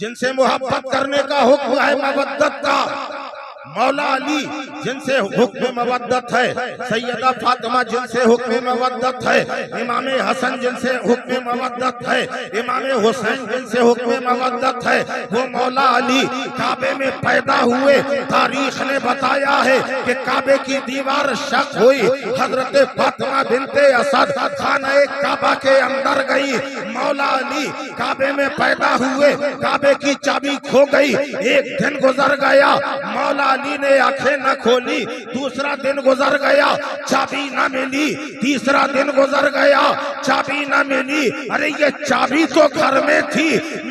जिनसे मोहब्बत करने का हुक्म है मवद्दत का, मौला अली जिनसे हुक्म मवद्दत है, सैयदा फातिमा जिनसे हुक्म मवद्दत है, इमाम हसन जिनसे हुक्म मवद्दत है, इमाम हुसैन जिनसे हुक्म मवद्दत है, वो मौला अली काबे में पैदा हुए। तारीख ने बताया है कि काबे की दीवार शक हुई, हजरत फातिमा बिनते असद खाने काबा के अंदर गई। मौला अली काबे में पैदा हुए, काबे की चाबी खो गई। एक दिन गुजर गया, मौला अली ने आंखें न खोली। दूसरा दिन गुजर गया, चाबी न मिली। तीसरा दिन गुजर गया, चाबी न मिली। अरे ये चाबी तो घर में थी,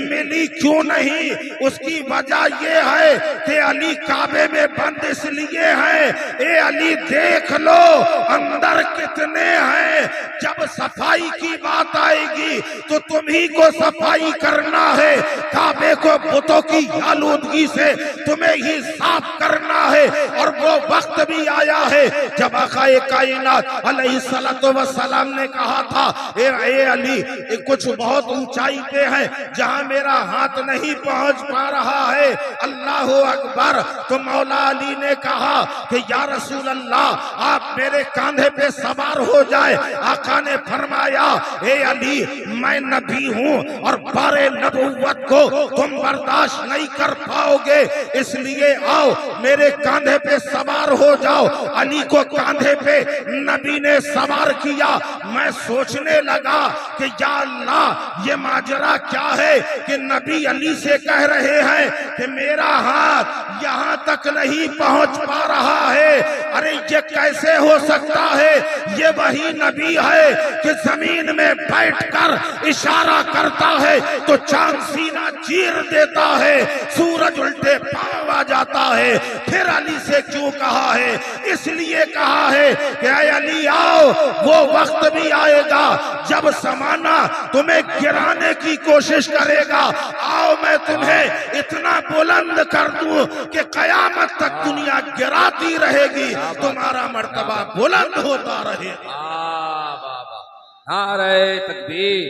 मिली क्यों नहीं? उसकी वजह ये है कि अली काबे में बंद इसलिए है। ए अली देख लो अंदर कितने हैं। जब सफाई की बात आएगी तो तुम्ही को सफाई करना है। काबे को बुतों की आलूदगी से तुम्हें ही साफ करना है। और वो वक्त भी आया है जब आक़ाए कायनात अलैहिस्सलातु वस्सलाम ने कहा था, ए अली कुछ बहुत ऊंचाई पे है जहां मेरा हाथ नहीं पहुंच पा रहा है, अल्लाह अकबर। तो मौला अली ने कहा कि या रसूल अल्लाह आप मेरे कांधे पे सवार हो जाए। आका ने फरमाया, ए अली मैं नबी हूँ और बारे नबुव्वत को तुम बर्दाश्त नहीं कर पाओगे, इसलिए आओ मेरे कांधे पे सवार हो जाओ। अली को कांधे पे नबी ने सवार किया। मैं सोचने लगा कि या अल्लाह ये माजरा क्या है कि नबी अली से कह रहे हैं कि मेरा हाथ यहाँ तक नहीं पहुँच पा रहा है। अरे ये कैसे हो सकता है? ये वही नबी है कि जमीन में बैठकर इशारा करता है तो चांद सीना चीर देता है, सूरज उल्टे पांव आ जाता है। फिर अली से क्यों कहा है? इसलिए कहा है कि अली आओ, वो वक्त भी आएगा जब समाना तुम्हें गिराने की कोशिश करेगा। आओ मैं तुम्हें इतना बुलंद कर दूं कि कयामत तक दुनिया गिराती रहेगी, तुम्हारा मर्तबा बुलंद होता रहेगा। नारे तकबीर,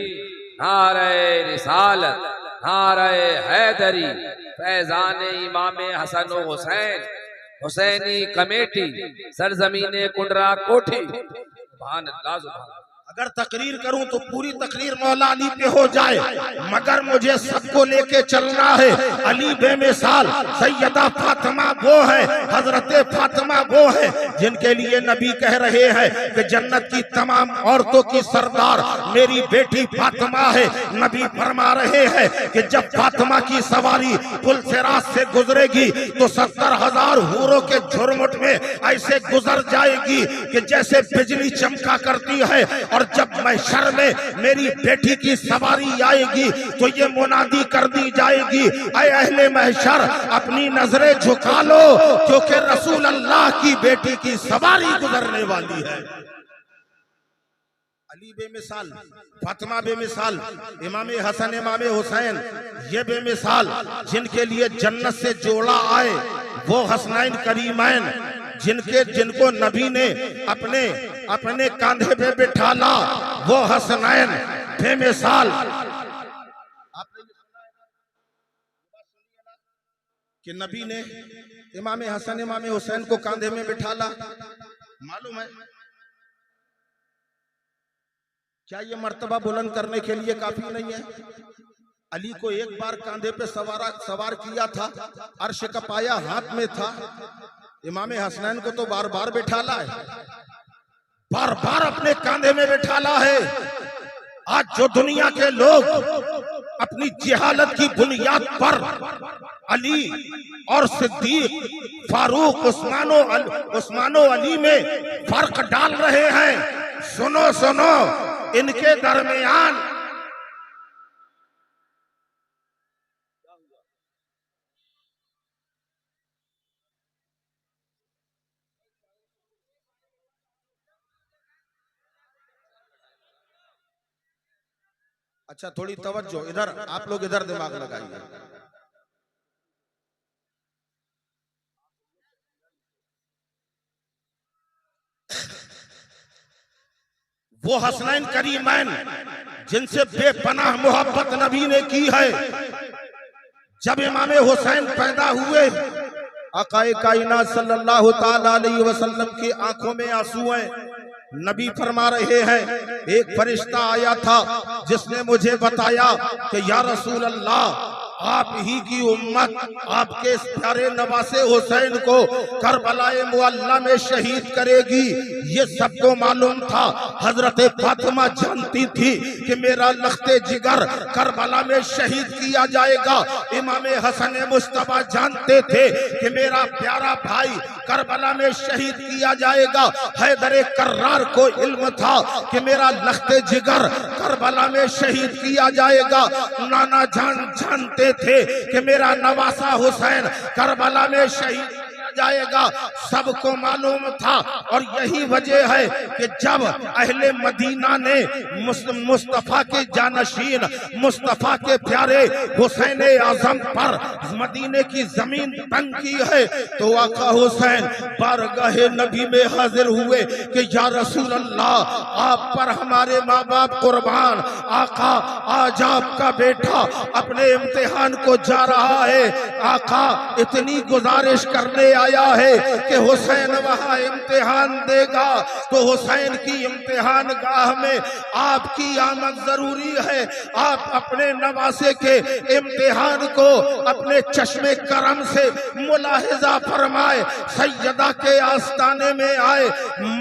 नारे रिसालत, नारे हैदरी, फैजान इमाम हसन व हुसैन, हुसैनी कमेटी, सरजमीने कुंडरा कोठी। सुभान अल्लाह, सुभान अल्लाह। अगर तकरीर करूं तो पूरी तकरीर मौला अली पे हो जाए, मगर मुझे सबको लेके चलना है। अली बेमिसाल, सैयदा फातिमा वो है, हजरत फातिमा वो है जिनके लिए नबी कह रहे हैं कि जन्नत की तमाम औरतों की सरदार मेरी बेटी फातिमा है। नबी फरमा रहे हैं कि जब फातिमा की सवारी पुल सिरात से गुजरेगी तो 70,000 हूरों के झुरमुट में ऐसे गुजर जाएगी कि जैसे बिजली चमका करती है। और जब महशर में मेरी बेटी की सवारी आएगी तो ये मुनादी कर दी जाएगी, ऐ अहले महशर अपनी नजरें झुका लो क्योंकि रसूल अल्लाह की बेटी की सवारी गुजरने वाली है। अली बेमिसाल, फातिमा बेमिसाल, इमाम हसन इमाम हुसैन ये बेमिसाल, जिनके लिए जन्नत से जोड़ा आए वो हसनैन करीमैन, जिनको नबी ने अपने अपने कांधे पे बिठाला, वो हसनैन बेमिसाल। कि नबी ने इमाम हसन इमाम हुसैन को कांधे में बिठाला, मालूम है क्या ये मर्तबा बुलंद करने के लिए काफी नहीं है? अली को एक बार कांधे पे सवार किया था, अर्श का पाया हाथ में था। इमाम हसनैन को तो बार बार बिठाला है, बार बार अपने कांधे में बिठाला है। आज जो दुनिया के लोग अपनी जिहालत की बुनियाद पर अली और सिद्दीक, फारूक, उस्मानो अली में फर्क डाल रहे हैं, सुनो सुनो, इनके दरमियान अच्छा थोड़ी तवज्जो, इधर आप लोग इधर दिमाग लगाइए। वो हसनैन करीमैन जिनसे बेपनाह मोहब्बत नबी ने की है, जब इमाम हुसैन पैदा हुए, आकाए कायनात सल्लल्लाहु ताला अलैहि वसल्लम की आंखों में आंसू हैं। नबी फरमा रहे हैं, एक फरिश्ता आया था जिसने मुझे बताया कि या रसूल अल्लाह, आप ही की उम्मत आपके इस प्यारे नवासे हुसैन को करबलाए मुअल्ला में शहीद करेगी। ये सबको मालूम था। हजरत फातिमा जानती थी कि मेरा लख्ते जिगर करबला में शहीद किया जाएगा। इमाम हसन मुस्तफा जानते थे कि मेरा प्यारा भाई करबला में शहीद किया जाएगा। हैदर कर्रार को इल्म था कि मेरा लख्ते जिगर करबला में शहीद किया जाएगा। नाना जान जानते थे कि मेरा नवासा हुसैन करबला में शहीद किया जाएगा। सबको मालूम था। और यही वजह है कि जब अहले मदीना ने मुस्तफा के जानशीन, मुस्तफा के प्यारे हुसैन आजम पर मदीने की जमीन तंग की है, तो आका हुसैन बारगाहे नबी में हाजिर हुए कि या रसूल अल्लाह, आप पर हमारे माँ बाप कुर्बान। आका, आज आपका बेटा अपने इम्तिहान को जा रहा है। आका इतनी गुजारिश करने आया है कि हुसैन वहां इम्तिहान देगा, तो हुसैन की इम्तिहान गाह में आपकी आमद जरूरी है। आप अपने नवासे के इम्तिहान को अपने चश्मे करम से मुलाहिजा फरमाए। सैयदा के आस्ताने में आए,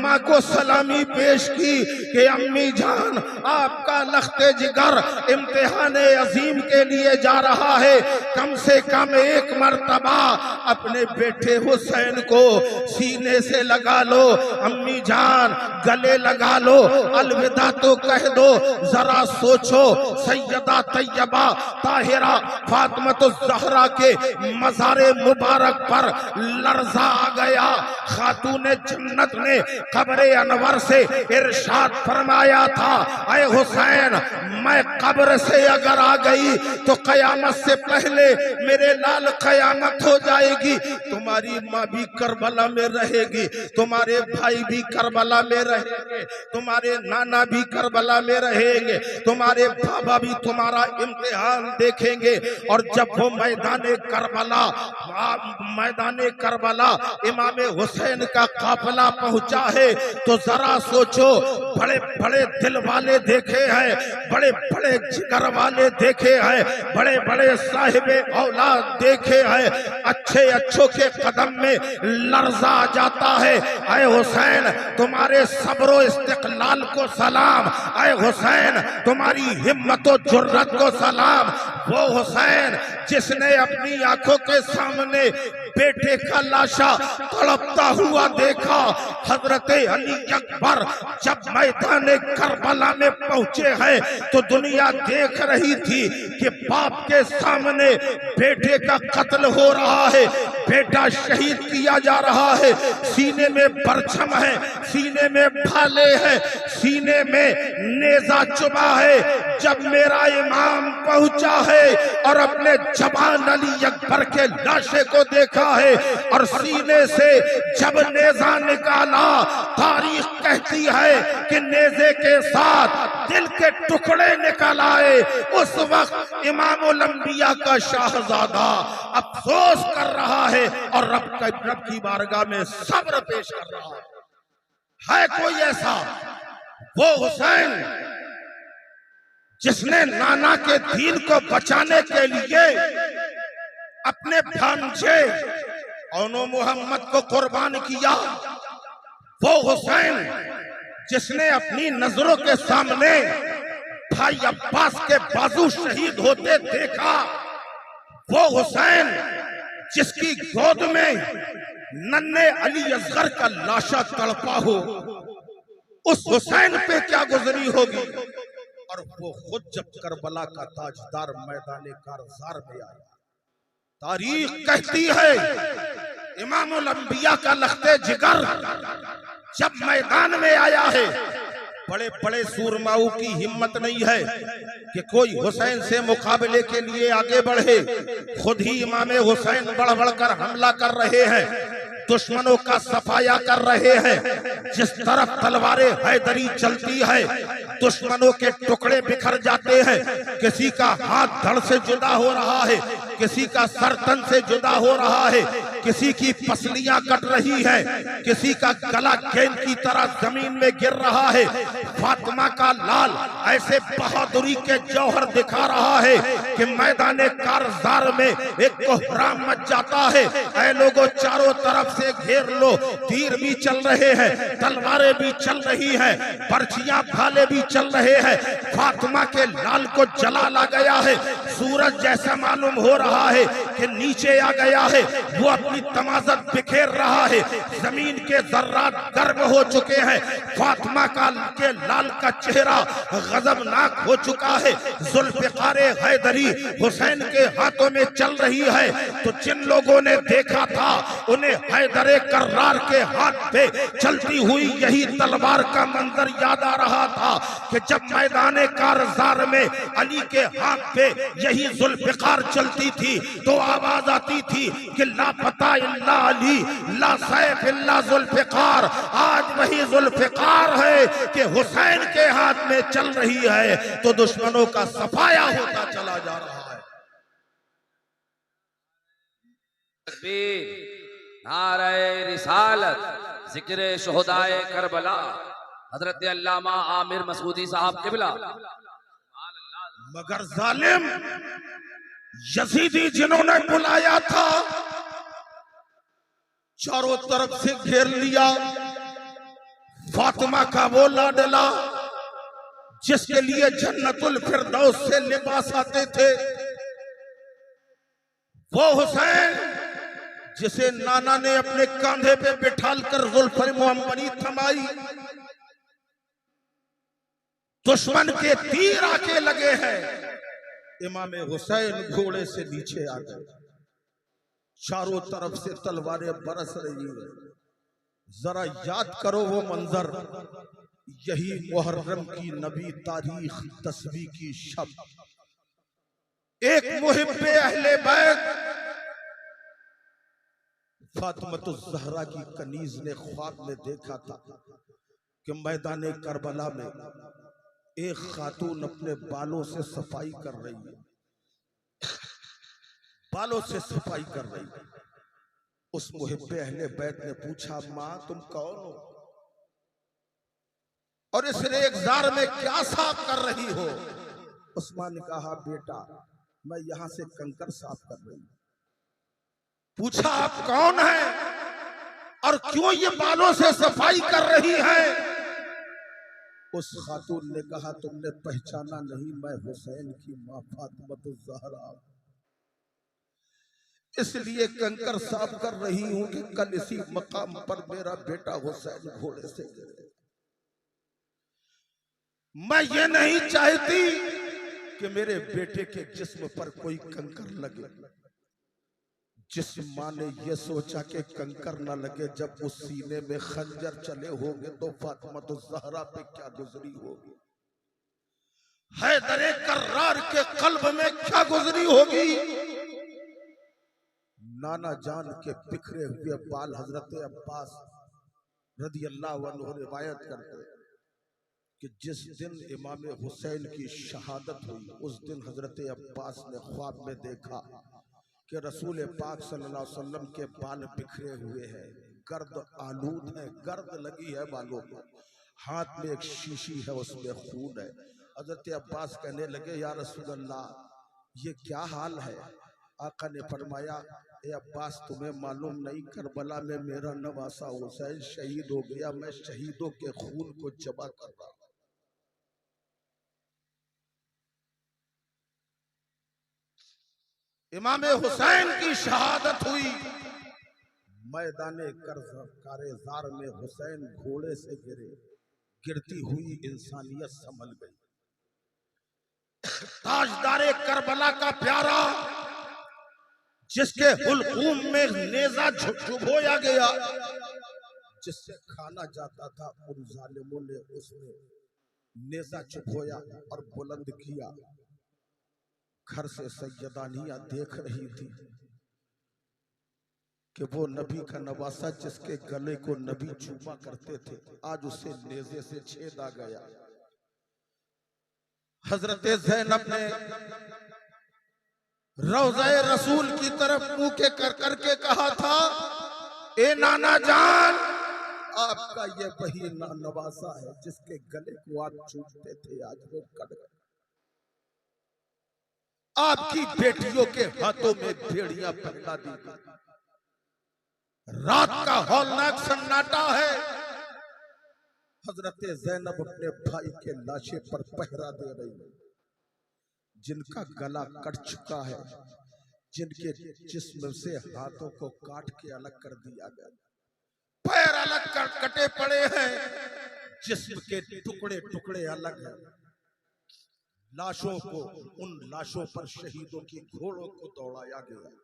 माँ को सलामी पेश की कि अम्मी जान, आपका लख्ते जिगर इम्तिहान अजीम के लिए जा रहा है। कम से कम एक मर्तबा अपने बेटे हुसैन को सीने से लगा लो। अम्मी जान गले लगा लो, अलविदा तो कह दो। जरा सोचो, सैयदा तैयबा ताहिरा फातिमा ज़हरा के मज़ारे मुबारक पर लर्जा आ गया। खातून जन्नत ने कब्र अनवर से इरशाद फरमाया था, ऐ हुसैन, मैं कब्र से अगर आ गई तो कयामत से पहले मेरे लाल कयामत हो जाएगी। तुम्हारी माँ भी करबला में रहेगी, तुम्हारे भाई भी करबला में रहेंगे, तुम्हारे नाना भी करबला में रहेंगे, तुम्हारे बाबा भी तुम्हारा इम्तिहान देखेंगे। और जब वो मैदाने करबला इमाम हुसैन का काफिला पहुंचा है, तो जरा सोचो, बड़े बड़े दिल वाले देखे हैं, बड़े बड़े जिगर वाले देखे हैं, बड़े बड़े साहिबे औलाद देखे हैं। अच्छे अच्छों के कदम में लर्जा आ जाता है। ऐ हुसैन, तुम्हारे सब्र इस्तिकलाल को सलाम। ऐ हुसैन, तुम्हारी हिम्मत और जुर्रत को सलाम। वो हुसैन जिसने अपनी आंखों के सामने बेटे का लाशा तड़पता हुआ देखा। हजरत अली अकबर जब मैदान करबला में पहुंचे हैं, तो दुनिया देख रही थी कि बाप के सामने बेटे का कत्ल हो रहा है, बेटा शहीद किया जा रहा है। सीने में परचम है, सीने में भाले हैं, सीने में नेजा चुभा है। जब मेरा इमाम पहुंचा है और अपने जवान अली अकबर के लाशे को देखा है और सीने से जब नेजा निकाला, तारीख कहती है कि नेजे के साथ दिल के टुकड़े निकल आए। उस वक्त इमामुल अंबिया का शाहजादा अफसोस कर रहा है और रब की बारगाह में सब्र पेश कर रहा है। कोई ऐसा? वो हुसैन जिसने नाना के दीन को बचाने के लिए अपने भांजे औनो मोहम्मद को कुर्बान किया। वो हुसैन जिसने अपनी नजरों के सामने भाई अब्बास के बाजू शहीद होते देखा। वो हुसैन जिसकी गोद में नन्हे अली असगर का लाशा तड़पा हो, उस हुसैन पे क्या गुजरी होगी। और वो खुद जब करबला का ताजदार मैदाने कारज़ार में आया, तारीख कहती है इमामुल अंबिया का लख्ते जिगर जब मैदान में आया है, बड़े बड़े सूरमाओं की हिम्मत नहीं है कि कोई हुसैन से मुकाबले के लिए आगे बढ़े। खुद ही इमाम हुसैन बढ़ बढ़कर हमला कर रहे हैं। दुश्मनों का सफाया कर रहे हैं। जिस तरफ तलवारें हैदरी चलती है दुश्मनों के टुकड़े बिखर जाते हैं। किसी का हाथ धड़ से जुदा हो रहा है, किसी का सर तन से जुदा हो रहा है, किसी की पसलियां कट रही है, किसी का गला गेंद की तरह जमीन में गिर रहा है। फातिमा का लाल ऐसे बहादुरी के जौहर दिखा रहा है कि मैदान कारज़ार में एक कोहराम मच जाता है। ऐ लोगों, चारों तरफ से घेर लो, तीर भी चल रहे हैं, तलवारें भी चल रही हैं, पर्चियां भाले भी चल रहे हैं। फातिमा के लाल को जलाला गया है। सूरज जैसा मालूम हो रहा है कि नीचे आ गया है। वो अपनी तमाज़त बिखेर रहा है। जमीन के जर्रात गर्म हो चुके हैं। फातिमा का के लाल का चेहरा गजबनाक हो चुका है। जुल्फ़िकार हैदरी हुसैन के हाथों में चल रही है। तो जिन लोगों ने देखा था उन्हें हैदर कर्रार के हाथ पे चलती हुई यही तलवार का मंजर याद आ रहा था कि जब मैदान कारज़ार में अली के हाथ पे यही जुल्फ़िकार चलती थी तो आवाज आती थी कि ला फता इल्ला अली, ला सैफ इल्ला जुल्फ़िकार। आज वही जुल्फ़िकार है कि हुसैन के हाथ में चल रही है, तो दुश्मनों का सफाया होता चला जा रहा है। तकबीर, नारे रिसालत, जिक्र शुहदाए करबला, हजरत अल्लामा आमिर मसूदी साहब किबला। मगर जालिम यजीदी जिन्होंने बुलाया था चारों तरफ से घेर लिया। फातिमा का वो लाडला जिसके लिए जन्नतुल फिरदौस से लिबास आते थे, वो हुसैन जिसे नाना ने अपने कांधे पे बिठाल कर जुल्फ़े मुअम्मरी थमाई। दुश्मन के तीर आके लगे हैं। इमाम हुसैन घोड़े से नीचे आ गए। चारों तरफ से तलवारें बरस रही है। जरा याद करो वो मंजर, यही मुहर्रम की नबी तारीख 10वीं की शब। एक मुहिब्बे अहले बैत फातिमतुज़ ज़हरा की कनीज ने ख्वाब में देखा था कि मैदान करबला में एक खातून अपने बालों से सफाई कर रही है, बालों से सफाई कर रही है। उस मुहिब्बे अहले बैत ने पूछा, माँ तुम कौन हो और इस रेगिस्तान में क्या साफ कर रही हो? उस्मान ने कहा, बेटा मैं यहां से कंकर साफ कर रही हूं। पूछा, आप कौन हैं और क्यों ये बालों से सफाई कर रही हैं? उस खातून ने कहा, तुमने पहचाना नहीं, मैं हुसैन की मां फातिमतुज़ ज़हरा इसलिए कंकर साफ कर रही हूं कि कल इसी मकाम पर मेरा बेटा हुसैन घोड़े से गिरे। मैं ये नहीं चाहती कि मेरे बेटे के जिस्म पर कोई कंकर लगे। जिस माँ ने यह सोचा कि कंकर न लगे, जब उस सीने में खंजर चले होंगे तो फातिमतुज़ ज़हरा पे क्या गुजरी होगी, हैदर कर्रार के कल्ब में क्या गुजरी होगी। नाना जान के बिखरे हुए बाल हजरत अब्बास रज़ी अल्लाहु अन्हु रिवायत करते कि जिस दिन इमाम हुसैन की शहादत हुई उस दिन हजरत अब्बास ने ख्वाब में देखा कि रसूल पाक सल्लल्लाहु अलैहि वसल्लम के बाल बिखरे हुए हैं, गर्द आलूद है, गर्द लगी है बालों पर, हाथ में एक शीशी है उसमें खून है। हजरत अब्बास कहने लगे, या रसूल अल्लाह ये क्या हाल है? आका ने फरमाया, ए अब्बास तुम्हें मालूम नहीं, करबला में मेरा नवासा हुसैन शहीद हो गया, मैं शहीदों के खून को जमा कर रहा हूं। इमाम हुसैन की शहादत हुई। मैदाने कारज़ार में हुसैन घोड़े से गिरे, गिरती हुई इंसानियत संभल गई। ताजदारे करबला का प्यारा जिसके हुलकूम में नेजा झुबोया गया, जिससे खाना जाता था, उन जालिमों ने उसमें नेजा चुभोया और बुलंद किया। घर से सैयदानियां देख रही थी कि वो नबी का नवासा जिसके गले को नबी चूमा करते थे, आज उसे नेज़े से छेदा गया। हजरत ज़ैनब ने रौज़े रसूल की तरफ मुंह के कर करके कहा था, ए नाना जान, आपका ये वही नवासा है जिसके गले को आप चूमते थे, आज वो कट गया। आपकी बेटियों के हाथों में भेड़ियां पकड़ा दी गई। रात का हौलनाक सन्नाटा है। हजरत ज़ैनब अपने भाई के लाशे पर पहरा दे रही है, जिनका गला कट चुका है, जिनके जिस्म से हाथों को काट के अलग कर दिया गया, पैर अलग कर कटे पड़े हैं, जिस्म के टुकड़े टुकड़े अलग हैं। लाशों को, उन लाशों पर शहीदों की घोड़ों को दौड़ाया गया।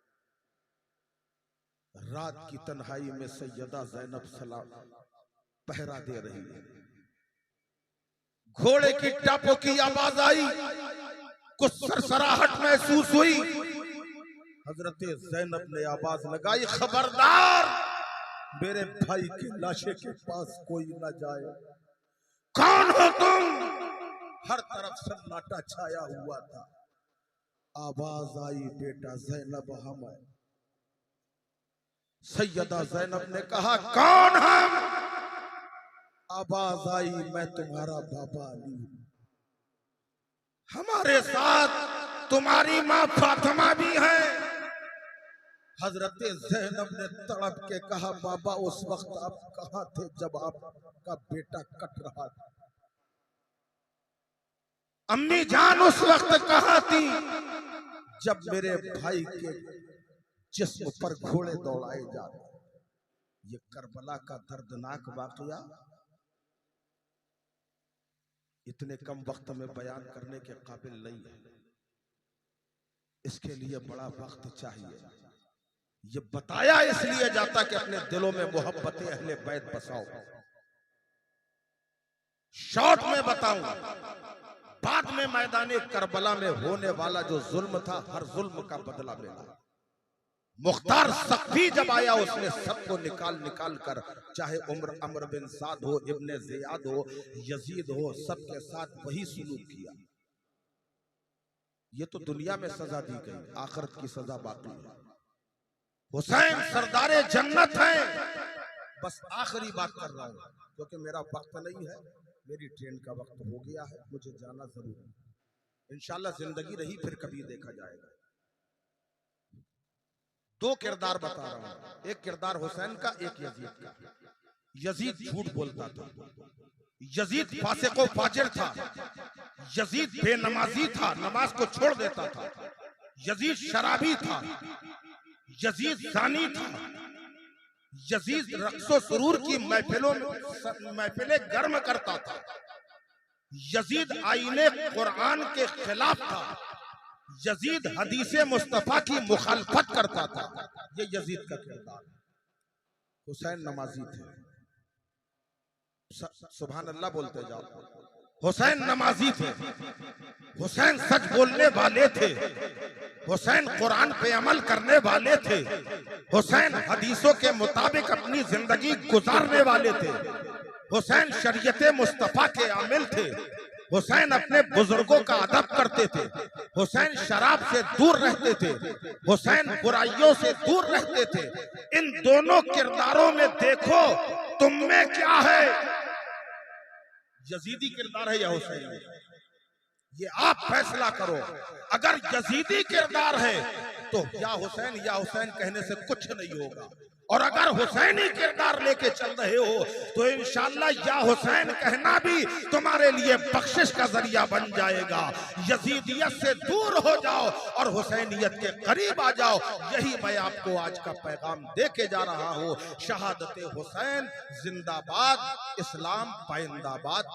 रात की तन्हाई में सैयदा ज़ैनब सलाम पहरा दे रही है। घोड़े की टापों की आवाज आई, कुछ सरसराहट महसूस हुई। हजरत ज़ैनब ने आवाज लगाई, खबरदार, मेरे भाई की लाशे के पास कोई न जाए। कौन हो तुम? हर तरफ सन्नाटा छाया हुआ था। आवाज आई, बेटा ज़ैनब हम हैं। सैयदा ज़ैनब ने कहा, कौन हम? आवाज आई, मैं तुम्हारा बाबा अली हूं, हमारे साथ तुम्हारी माँ फातिमा भी है। हजरत ज़ैनब ने तड़प के कहा, बाबा उस वक्त आप कहाँ थे जब आपका बेटा कट रहा था? अम्मी जान उस वक्त कहाँ थी जब मेरे भाई के जिस्म पर घोड़े दौड़ाए जा रहे? ये करबला का दर्दनाक वाकया इतने कम वक्त में बयान करने के काबिल नहीं है। इसके लिए बड़ा वक्त चाहिए। ये बताया इसलिए जाता कि अपने दिलों में मोहब्बत अहले बैत बसाओ। शॉर्ट में बताऊं, बाद में मैदाने करबला में होने वाला जो जुल्म था, हर जुल्म का बदला मिला। मुख्तार सख्फी जब आया, उसने सबको निकाल निकाल कर, चाहे उम्र अमर बिन साद हो, इब्ने ज़ियाद हो, यजीद हो, सबके साथ वही सुलूक किया। ये तो दुनिया में सजा दी गई, आखिरत की सजा बाकी है। हुसैन सरदारे जन्नत है। बस आखिरी बात कर रहा हूं क्योंकि मेरा वक्त नहीं है, मेरी ट्रेन का वक्त हो गया है, मुझे जाना जरूर है। इंशाल्लाह जिंदगी रही फिर कभी देखा जाएगा। दो किरदार बता रहा हूं, एक किरदार हुसैन का, एक यजीद का। यजीद झूठ बोलता था, यजीद फासिको फाजिर था, यजीद बेनमाजी था, नमाज को छोड़ देता था, यजीद शराबी था, यजीद ज़ानी था, यजीद रक्सो सुरूर की महफिलें गर्म करता था, यजीद आईने कुरान के खिलाफ था, यजीद हदीसे मुस्तफा की मुखालफत करता था। ये यजीद का किरदार। हुसैन नमाजी थे, सुभान अल्लाह बोलते जाओ। हुसैन नमाजी थे, हुसैन सच बोलने वाले थे, हुसैन कुरान पे अमल करने वाले थे, हुसैन हदीसों के मुताबिक अपनी जिंदगी गुजारने वाले थे, हुसैन शरीयत मुस्तफा के आमिल थे, हुसैन अपने बुजुर्गों का अदब करते थे, हुसैन शराब से दूर रहते थे, हुसैन बुराइयों से दूर रहते थे। इन दोनों किरदारों में देखो तुम में क्या है, यजीदी किरदार है या हुसैनी? ये आप फैसला करो। अगर यजीदी किरदार है तो या हुसैन कहने से कुछ नहीं होगा, और अगर हुसैनी किरदार लेके चल रहे हो तो इंशाअल्लाह या हुसैन कहना भी तुम्हारे लिए बख्शिश का जरिया बन जाएगा। यजीदियत से दूर हो जाओ और हुसैनियत के करीब आ जाओ। यही मैं आपको आज का पैगाम दे के जा रहा हूँ। शहादत हुसैन जिंदाबाद, इस्लाम पाइंदाबाद।